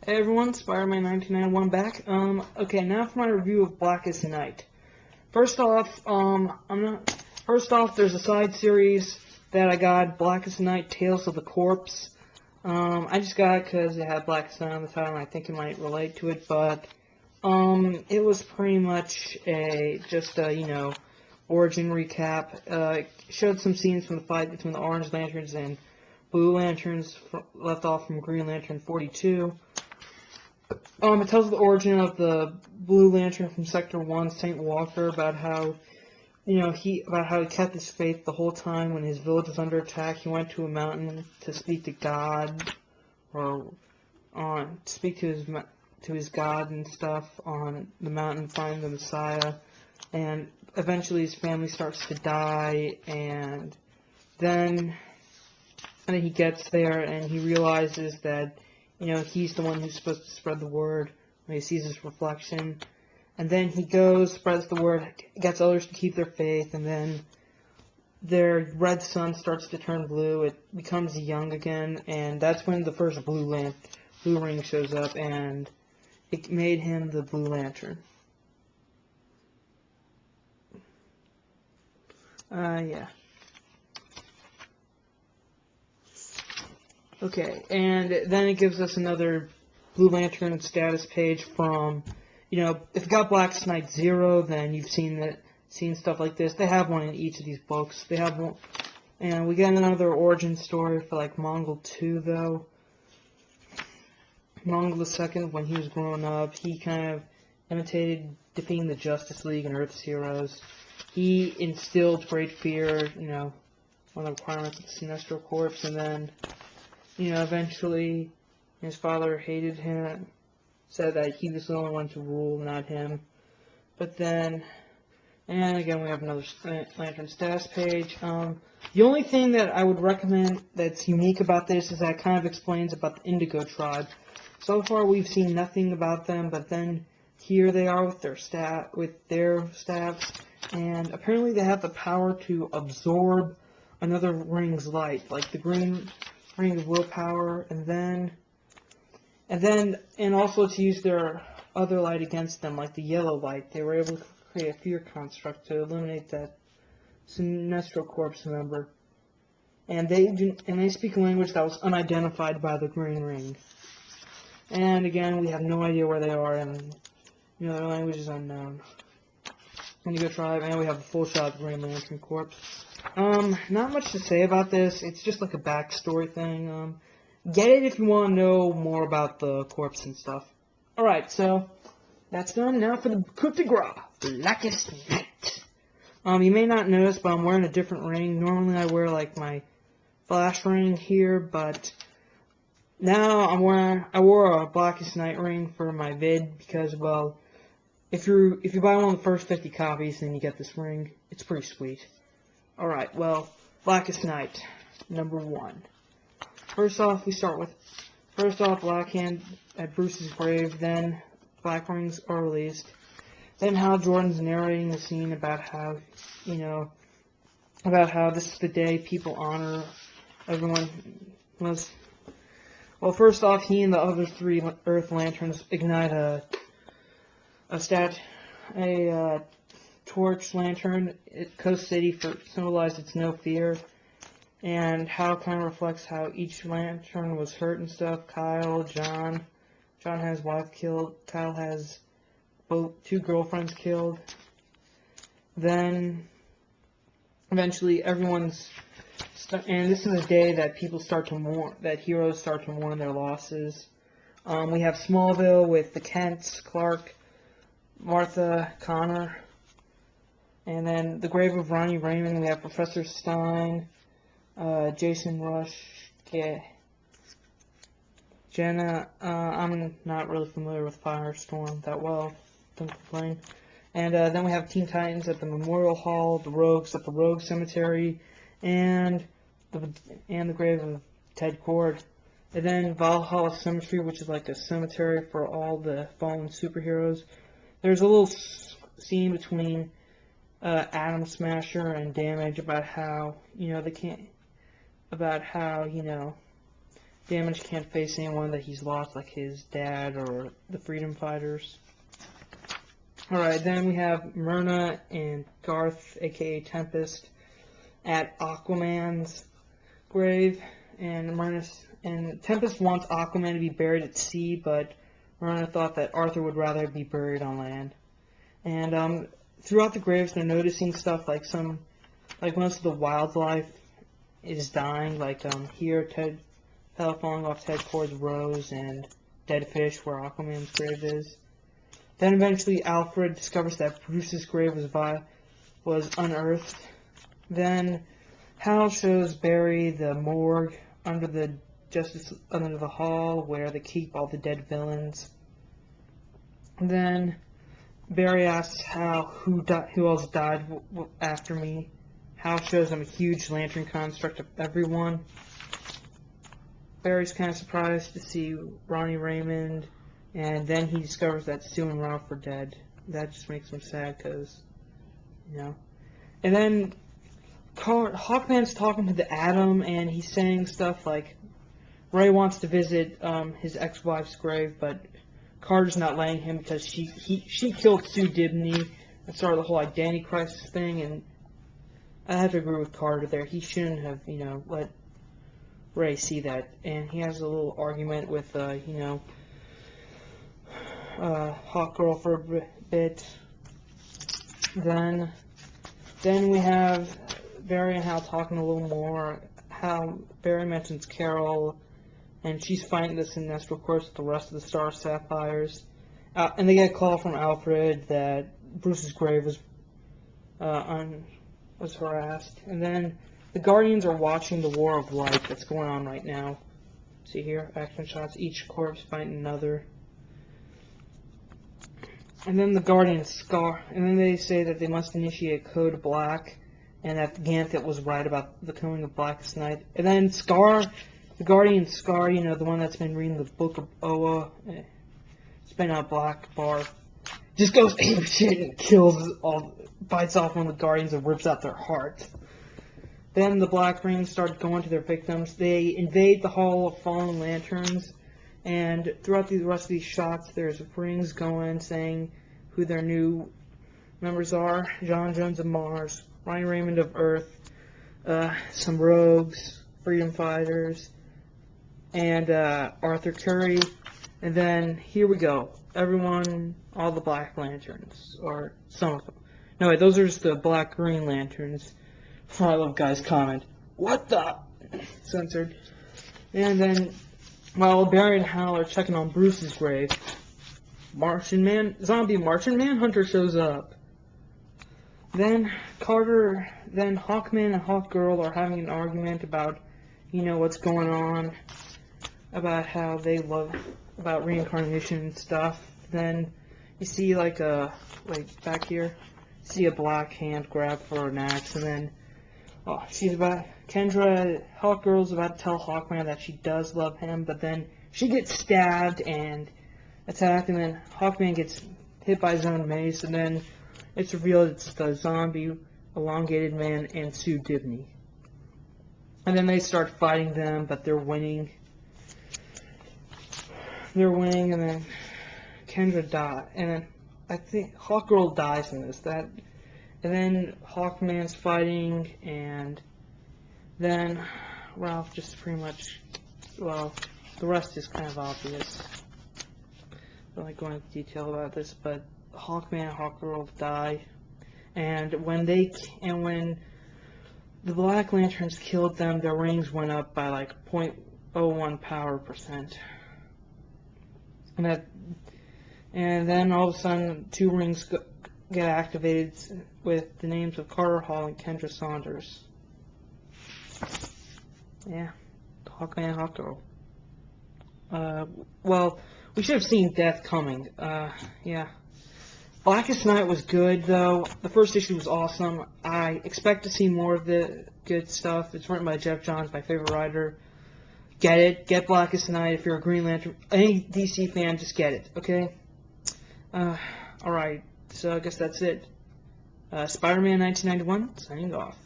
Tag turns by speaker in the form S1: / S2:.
S1: Hey everyone, Spider-Man 1991 back. Okay, now for my review of Blackest Night. First off, there's a side series that I got, Blackest Night, Tales of the Corpse. I just got it because it had Blackest Night on the title, and I think it might relate to it, but, it was pretty much just a, origin recap. It showed some scenes from the fight between the Orange Lanterns and Blue Lanterns, left off from Green Lantern 42. It tells the origin of the Blue Lantern from Sector 1, St. Walker, about how, he kept his faith the whole time when his village was under attack. He went to a mountain to speak to God, or speak to his God and stuff on the mountain, find the Messiah, and eventually his family starts to die, and then he gets there and he realizes that he's the one who's supposed to spread the word when he sees his reflection. And then he goes, spreads the word, gets others to keep their faith, and then their red sun starts to turn blue. It becomes young again, and that's when the first blue ring shows up, and it made him the Blue Lantern. Yeah. Okay, and then it gives us another Blue Lantern status page from, if you got Blackest Night 0, then you've seen stuff like this. They have one in each of these books. They have one, and we get another origin story for, like, Mongol 2, though. Mongol the Second, when he was growing up, he kind of imitated defeating the Justice League and Earth's heroes. He instilled great fear, one of the requirements of the Sinestro Corps, and then eventually his father hated him, said that he was the only one to rule, not him. But then, and again, we have another Lantern status page. The only thing that I would recommend that's unique about this is that it kind of explains about the Indigo Tribe. So far, we've seen nothing about them, but then here they are with their staffs, and apparently they have the power to absorb another ring's light, like the green ring of willpower, and also to use their other light against them, like the yellow light. They were able to create a fear construct to eliminate that Sinestro Corps member, and they speak a language that was unidentified by the green ring. And again, we have no idea where they are, and their language is unknown. Indigo Tribe, and we have a full shot of the Green Lantern Corps. Not much to say about this. It's just like a backstory thing. Get it if you want to know more about the Corps and stuff. Alright, so that's done. Now for the coup de grace, Blackest Night. You may not notice, but I'm wearing a different ring. Normally I wear like my Flash ring here, but now I wore a Blackest Night ring for my vid because, well, if you buy one of the first 50 copies, then you get this ring. It's pretty sweet. Alright, well, Blackest Night, number 1. First off, Black Hand at Bruce's grave, then Black Rings are released. Then Hal Jordan's narrating the scene about how, this is the day people honor everyone. Well, first off, he and the other 3 Earth Lanterns ignite a torch lantern at Coast City to symbolize its no fear, and how it kind of reflects how each lantern was hurt and stuff. John has his wife killed, Kyle has 2 girlfriends killed. Then eventually and this is a day that heroes start to mourn their losses. We have Smallville with the Kents, Clark, Martha, Connor, and then the grave of Ronnie Raymond. We have Professor Stein, Jason Rush, Jenna. I'm not really familiar with Firestorm that well, don't complain. And then we have Teen Titans at the Memorial Hall, the Rogues at the Rogue Cemetery, and the grave of Ted Kord. And then Valhalla Cemetery, which is like a cemetery for all the fallen superheroes. There's a little scene between Atom Smasher and Damage about how, Damage can't face anyone that he's lost, like his dad or the freedom fighters. Alright, then we have Myrna and Garth, aka Tempest, at Aquaman's grave, and Tempest wants Aquaman to be buried at sea, but Myrna thought that Arthur would rather be buried on land. And throughout the graves, they're noticing stuff like most of the wildlife is dying, like here Ted fell falling off Ted Ford's rose and dead fish where Aquaman's grave is. Then eventually Alfred discovers that Bruce's grave was unearthed. Then Hal shows Barry the morgue under the hall where they keep all the dead villains. Then Barry asks Hal who else died after me. Hal shows him a huge lantern construct of everyone. Barry's kind of surprised to see Ronnie Raymond, and then he discovers that Sue and Ralph are dead. That just makes him sad because, And then Hawkman's talking to the Atom, and he's saying stuff like Ray wants to visit his ex-wife's grave, but Carter's not letting him because she killed Sue Dibney and started the whole identity crisis thing, and I have to agree with Carter there. He shouldn't have, let Ray see that. And he has a little argument with, Hawk Girl for a bit. Then we have Barry and Hal talking a little more. Barry mentions Carol, and she's fighting the Sinestro Corps with the rest of the Star Sapphires. And they get a call from Alfred that Bruce's grave was harassed. And then the Guardians are watching the War of Light that's going on right now. See here, action shots, each corpse fighting another. And then the Guardians and then they say that they must initiate Code Black, and that Ganthet was right about the coming of Blackest Night. And then the Guardian Scar, the one that's been reading the Book of Oa, it's been a black bar, just goes ape shit and bites off one of the Guardians and rips out their heart. Then the Black Rings start going to their victims. They invade the Hall of Fallen Lanterns, and throughout the rest of these shots, there's rings going saying who their new members are. John Jones of Mars, Ronnie Raymond of Earth, some rogues, freedom fighters, and Arthur Curry. And then, here we go. Everyone, all the Black Lanterns, or some of them. No, wait, those are just the Black Green Lanterns. I love guys' comment, "What the?" Censored. And then, while Barry and Hal are checking on Bruce's grave, zombie Martian Manhunter shows up. Then Hawkman and Hawkgirl are having an argument about, what's going on, about how they love, about reincarnation and stuff. Then you see back here, see a black hand grab for an axe, and then Hawkgirl's about to tell Hawkman that she does love him, but then she gets stabbed and attacked, and then Hawkman gets hit by his own mace, and then it's revealed it's the zombie, elongated man, and Sue Dibney. And then they start fighting them, but they're winning. And then Kendra dies, and then I think Hawkgirl dies in this. And then Hawkman's fighting, and then Ralph just pretty much, the rest is kind of obvious. I don't like going into detail about this, but Hawkman and Hawkgirl die, and when the Black Lanterns killed them, their rings went up by like 0.01 power percent. And then all of a sudden, 2 rings get activated with the names of Carter Hall and Kendra Saunders. Yeah, Hawkman and Hawkgirl. We should have seen death coming. Yeah. Blackest Night was good, though. The first issue was awesome. I expect to see more of the good stuff. It's written by Jeff Johns, my favorite writer. Get it. Get Blackest Night if you're a Green Lantern. Any DC fan, just get it, okay? Alright. So I guess that's it. Spider-Man 1991, signing off.